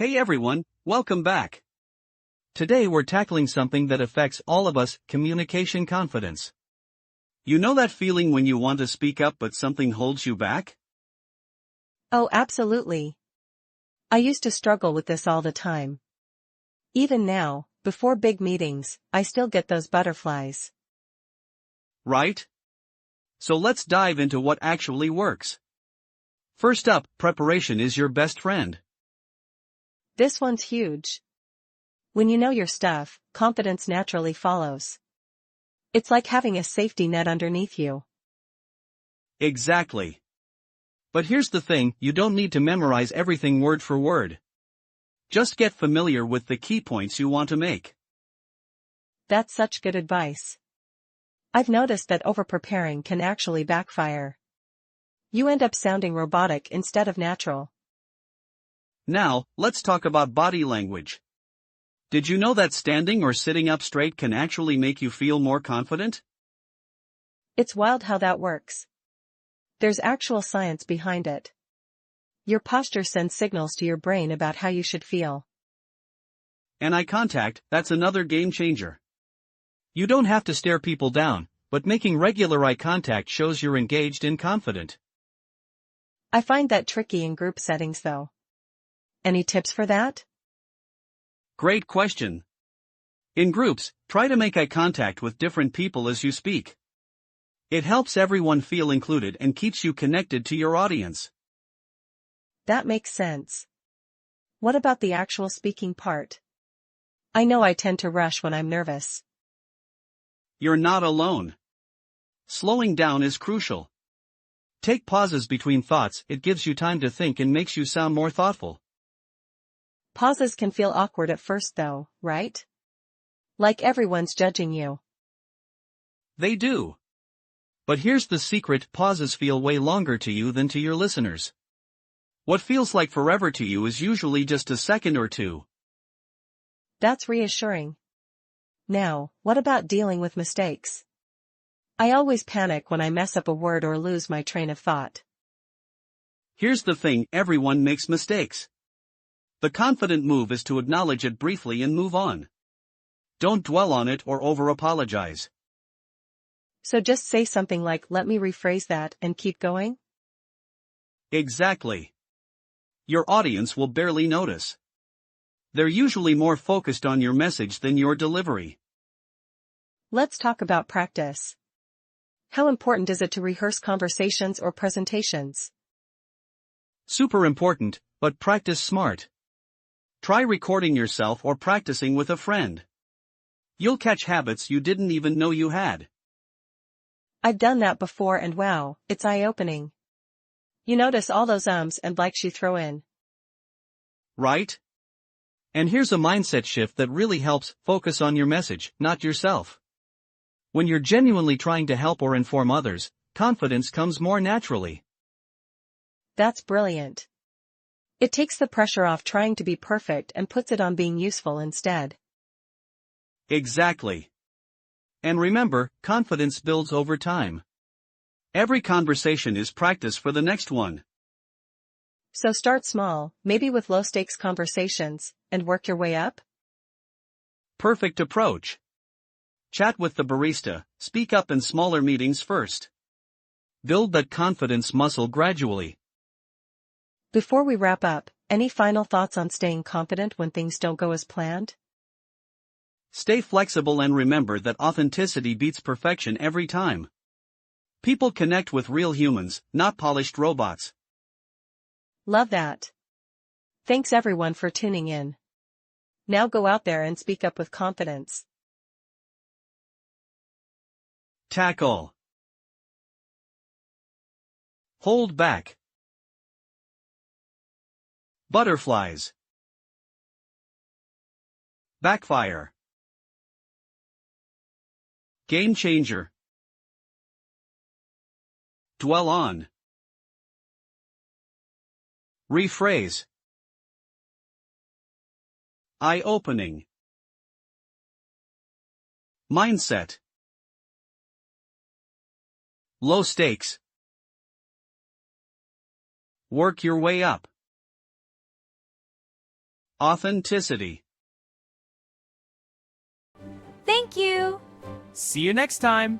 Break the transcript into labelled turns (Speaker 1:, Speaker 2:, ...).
Speaker 1: Hey everyone, welcome back. Today we're tackling something that affects all of us, communication confidence. You know that feeling when you want to speak up but something holds you back?
Speaker 2: Oh, absolutely. I used to struggle with this all the time. Even now, before big meetings, I still get those butterflies.
Speaker 1: Right? So let's dive into what actually works. First up, preparation is your best friend.
Speaker 2: This one's huge. When you know your stuff, confidence naturally follows. It's like having a safety net underneath you.
Speaker 1: Exactly. But here's the thing, you don't need to memorize everything word for word. Just get familiar with the key points you want to make.
Speaker 2: That's such good advice. I've noticed that over-preparing can actually backfire. You end up sounding robotic instead of natural.
Speaker 1: Now, let's talk about body language. Did you know that standing or sitting up straight can actually make you feel more confident?
Speaker 2: It's wild how that works. There's actual science behind it. Your posture sends signals to your brain about how you should feel.
Speaker 1: And eye contact, that's another game changer. You don't have to stare people down, but making regular eye contact shows you're engaged and confident.
Speaker 2: I find that tricky in group settings though. Any tips for that?
Speaker 1: Great question. In groups, try to make eye contact with different people as you speak. It helps everyone feel included and keeps you connected to your audience.
Speaker 2: That makes sense. What about the actual speaking part? I know I tend to rush when I'm nervous.
Speaker 1: You're not alone. Slowing down is crucial. Take pauses between thoughts, it gives you time to think and makes you sound more thoughtful.
Speaker 2: Pauses can feel awkward at first though, right? Like everyone's judging you.
Speaker 1: They do. But here's the secret, pauses feel way longer to you than to your listeners. What feels like forever to you is usually just a second or two.
Speaker 2: That's reassuring. Now, what about dealing with mistakes? I always panic when I mess up a word or lose my train of thought.
Speaker 1: Here's the thing, everyone makes mistakes. The confident move is to acknowledge it briefly and move on. Don't dwell on it or over-apologize.
Speaker 2: So just say something like, let me rephrase that, and keep going?
Speaker 1: Exactly. Your audience will barely notice. They're usually more focused on your message than your delivery.
Speaker 2: Let's talk about practice. How important is it to rehearse conversations or presentations?
Speaker 1: Super important, but practice smart. Try recording yourself or practicing with a friend. You'll catch habits you didn't even know you had.
Speaker 2: I've done that before and wow, it's eye-opening. You notice all those ums and likes you throw in.
Speaker 1: Right? And here's a mindset shift that really helps, focus on your message, not yourself. When you're genuinely trying to help or inform others, confidence comes more naturally.
Speaker 2: That's brilliant. It takes the pressure off trying to be perfect and puts it on being useful instead.
Speaker 1: Exactly. And remember, confidence builds over time. Every conversation is practice for the next one.
Speaker 2: So start small, maybe with low-stakes conversations, and work your way up?
Speaker 1: Perfect approach. Chat with the barista, speak up in smaller meetings first. Build that confidence muscle gradually.
Speaker 2: Before we wrap up, any final thoughts on staying confident when things don't go as planned?
Speaker 1: Stay flexible and remember that authenticity beats perfection every time. People connect with real humans, not polished robots.
Speaker 2: Love that. Thanks everyone for tuning in. Now go out there and speak up with confidence.
Speaker 1: Tackle. Hold back. Butterflies. Backfire. Game changer. Dwell on. Rephrase. Eye-opening. Mindset. Low stakes. Work your way up. Authenticity.
Speaker 3: Thank you!
Speaker 4: See you next time!